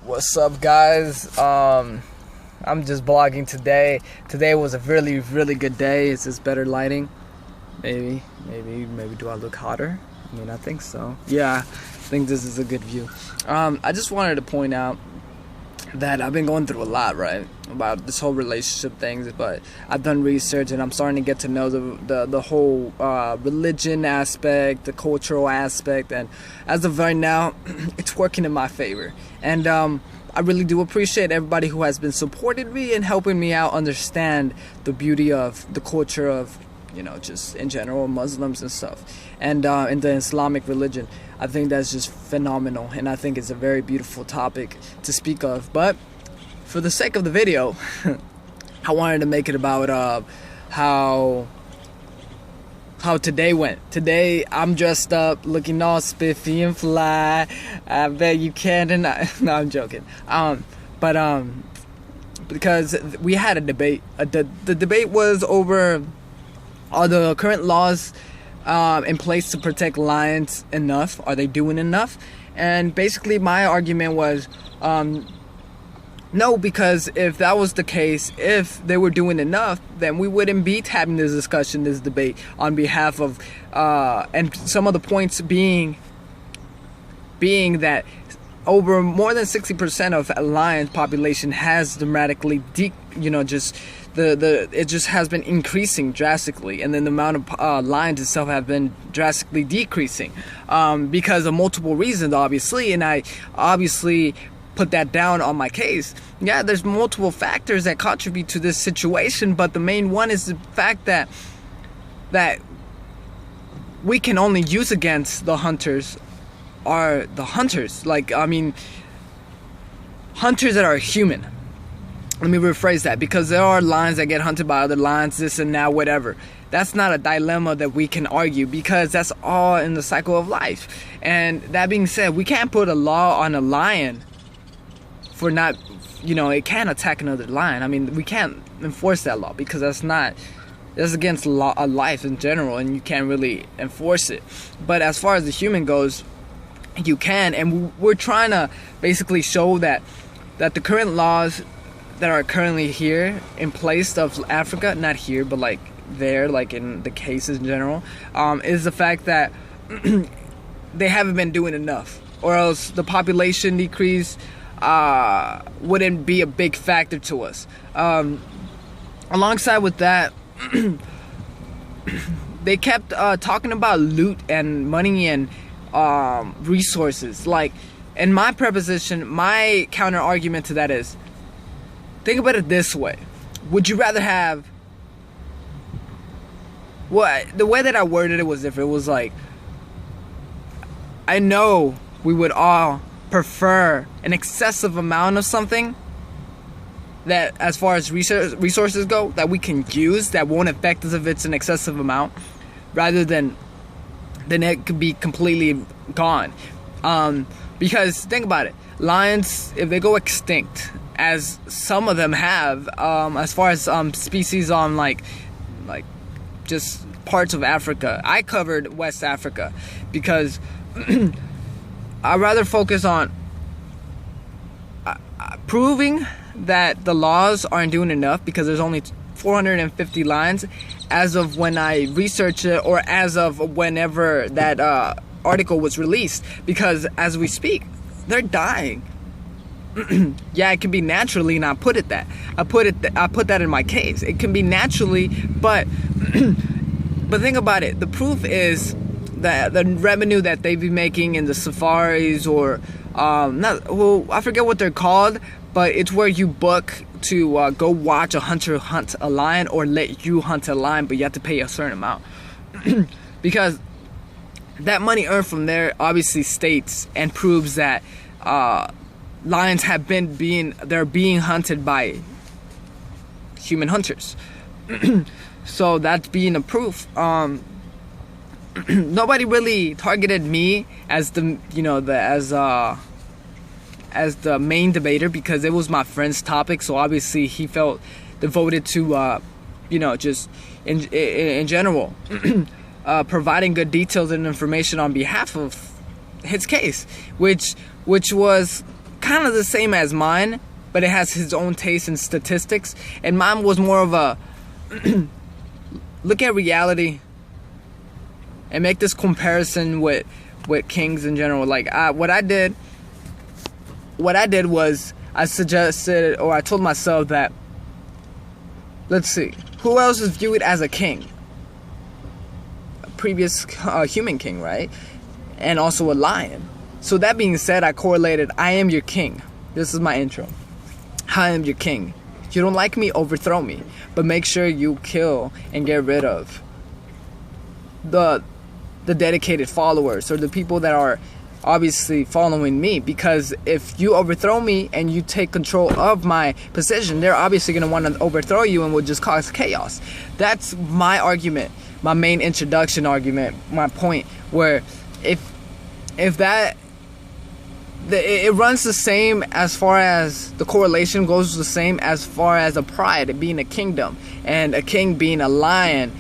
What's up, guys? I'm just vlogging today. Today was a really good day. It's just better lighting. Maybe do I look hotter? I mean, I think so. Yeah, I think this is a good view. I just wanted to point out that I've been going through a lot, right, about this whole relationship things, but I've done research and I'm starting to get to know the whole religion aspect, the cultural aspect, and as of right now, it's working in my favor. And I really do appreciate everybody who has been supporting me and helping me out understand the beauty of the culture of, you know, just in general, Muslims and stuff, and in the Islamic religion. I think that's just phenomenal, and I think it's a very beautiful topic to speak of. But for the sake of the video, I wanted to make it about how today went. Today I'm dressed up, looking all spiffy and fly. I bet you can deny. No, I'm joking. Because we had a debate. The debate was over, are the current laws in place to protect lions enough? Are they doing enough? And basically my argument was no, because if that was the case, if they were doing enough, then we wouldn't be having this discussion, this debate on behalf of and some of the points being that over more than 60% of lions population has dramatically it just has been increasing drastically, and then the amount of lions itself have been drastically decreasing because of multiple reasons, obviously, and I obviously put that down on my case. Yeah, there's multiple factors that contribute to this situation, but the main one is the fact that we can only use against the hunters are the hunters. Like, I mean, hunters that are human. Let me rephrase that, because there are lions that get hunted by other lions, this and that, whatever. That's not a dilemma that we can argue, because that's all in the cycle of life. And that being said, we can't put a law on a lion for not, you know, it can't attack another lion. I mean, we can't enforce that law, because that's against law, life in general, and you can't really enforce it. But as far as the human goes, you can, and we're trying to basically show that the current laws that are currently here in place of Africa, not here, but like there, like in the cases in general, is the fact that they haven't been doing enough, or else the population decrease wouldn't be a big factor to us. Alongside with that, they kept talking about loot and money and resources. Like, in my preposition, my counter argument to that is, think about it this way. Would you rather have, the way that I worded it was different. It was like, I know we would all prefer an excessive amount of something that, as far as resources go, that we can use, that won't affect us if it's an excessive amount, rather than it could be completely gone. Because think about it, lions, if they go extinct, as some of them have, as far as species on like just parts of Africa. I covered West Africa because I rather focus on proving that the laws aren't doing enough, because there's only 450 lions as of when I researched it, or as of whenever that article was released, because as we speak, they're dying. Yeah, it can be naturally, and I put that in my case. It can be naturally, but think about it. The proof is that the revenue that they be making in the safaris, or I forget what they're called, but it's where you book to go watch a hunter hunt a lion, or let you hunt a lion, but you have to pay a certain amount. Because that money earned from there obviously states and proves that lions have been being hunted by human hunters. So that's being a proof. Nobody really targeted me as the, you know, as the main debater, because it was my friend's topic, so obviously he felt devoted to you know, just in general providing good details and information on behalf of his case, which was kind of the same as mine, but it has his own taste and statistics. And mine was more of a look at reality and make this comparison with kings in general. Like what I did was I suggested, or I told myself that, let's see, who else is viewed as a king? A previous human king, right? And also a lion. So that being said, I correlated, I am your king. This is my intro. I am your king. If you don't like me, overthrow me. But make sure you kill and get rid of the dedicated followers, or the people that are obviously following me. Because if you overthrow me and you take control of my position, they're obviously going to want to overthrow you and will just cause chaos. That's my argument, my main introduction argument, my point, where if that it runs the same as far as the correlation goes, the same as far as a pride being a kingdom and a king being a lion,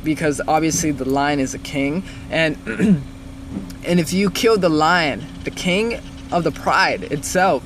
because obviously the lion is a king. And and if you kill the lion, the king of the pride itself,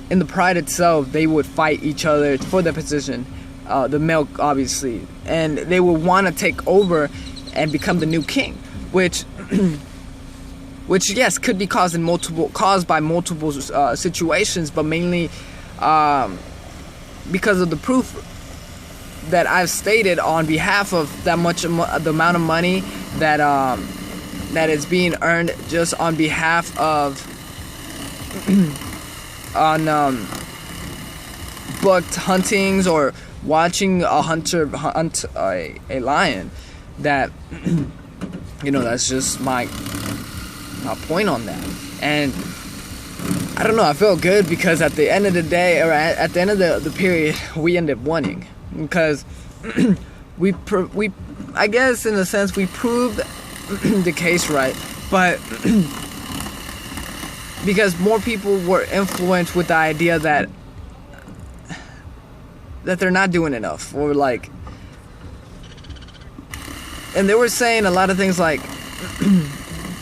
in the pride itself, they would fight each other for the position, the milk obviously, and they would want to take over and become the new king, which yes, could be caused by multiple situations, but mainly because of the proof that I've stated on behalf of the amount of money that that is being earned just on behalf of booked huntings or watching a hunter hunt a lion. That that's just my point on that. And I don't know, I feel good because at the end of the day, or at the end of the period, we end up winning, because we I guess in a sense we proved the case right, but because more people were influenced with the idea that they're not doing enough, or like, and they were saying a lot of things like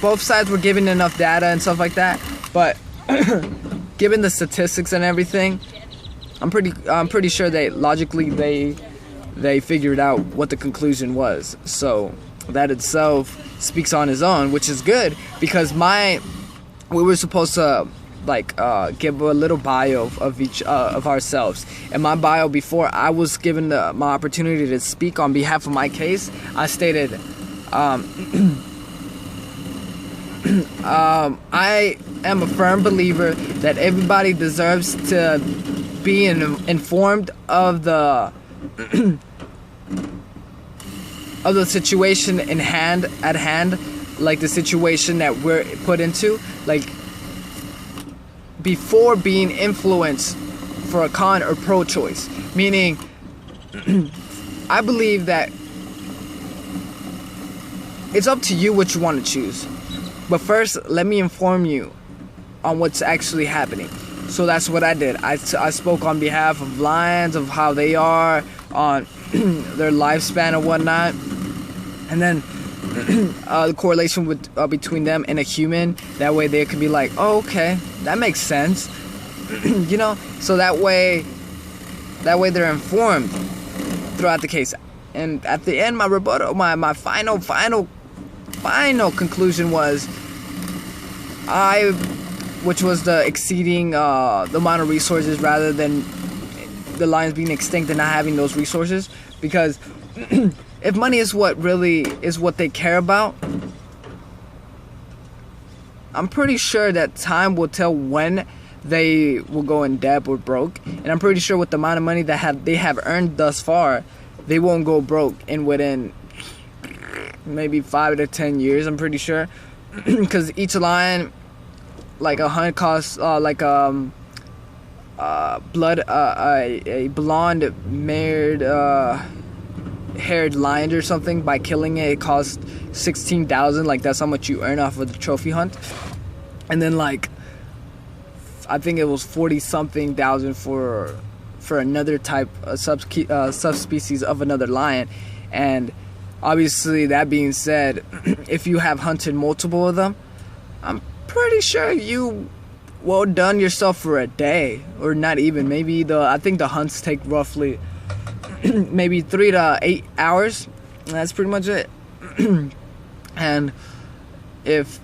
both sides were giving enough data and stuff like that, but given the statistics and everything, I'm pretty sure they figured out what the conclusion was. So that itself speaks on its own, which is good, because we were supposed to give a little bio of each of ourselves. And my bio, before I was given my opportunity to speak on behalf of my case, I stated I am a firm believer that everybody deserves to be informed of the of the situation at hand, like the situation that we're put into, like before being influenced for a con or pro choice. Meaning, I believe that it's up to you what you want to choose. But first, let me inform you on what's actually happening. So that's what I did. I spoke on behalf of lions, of how they are, on their lifespan and whatnot. And then the correlation between them and a human. That way they could be like, oh, okay, that makes sense. So that way they're informed throughout the case. And at the end, my rebuttal, my final conclusion was, which was the exceeding the amount of resources, rather than the lions being extinct and not having those resources. Because if money is what they care about, I'm pretty sure that time will tell when they will go in debt or broke. And I'm pretty sure with the amount of money that they have earned thus far, they won't go broke within maybe 5 to 10 years. I'm pretty sure, because each lion, like a hunt, costs a blonde married haired lion or something. By killing it costs 16,000. Like, that's how much you earn off of the trophy hunt. And then I think it was 40 something thousand for another type of subspecies of another lion. And obviously, that being said, if you have hunted multiple of them, I'm pretty sure you well done yourself for a day, or not even. Maybe I think the hunts take roughly maybe 3 to 8 hours. That's pretty much it. And if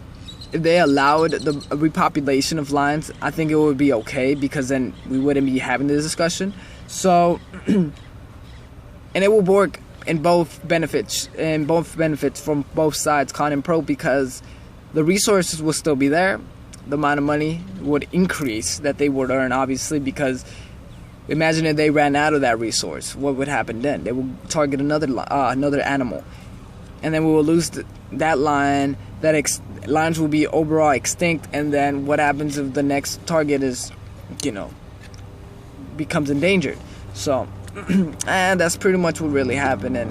they allowed the repopulation of lions, I think it would be okay, because then we wouldn't be having this discussion. So, and it will work in both benefits from both sides, con and pro, because the resources will still be there. The amount of money would increase that they would earn, obviously, because imagine if they ran out of that resource. What would happen then? They will target another animal, and then we will lose that lion. Lions will be overall extinct, and then what happens if the next target is, becomes endangered? So, and that's pretty much what really happened. And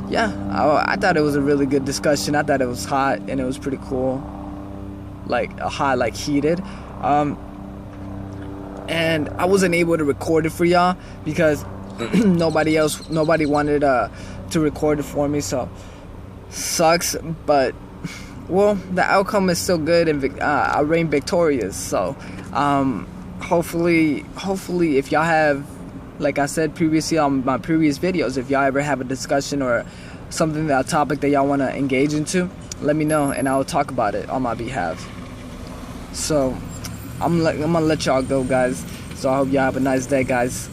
yeah, I thought it was a really good discussion. I thought it was hot, and it was pretty cool. Heated. And I wasn't able to record it for y'all because nobody wanted to record it for me, so sucks. But well, the outcome is still good, and I reign victorious. So hopefully if y'all have, like I said previously on my previous videos, if y'all ever have a discussion or something, a topic that y'all want to engage into, let me know and I'll talk about it on my behalf. So I'm gonna let y'all go, guys. So I hope y'all have a nice day, guys.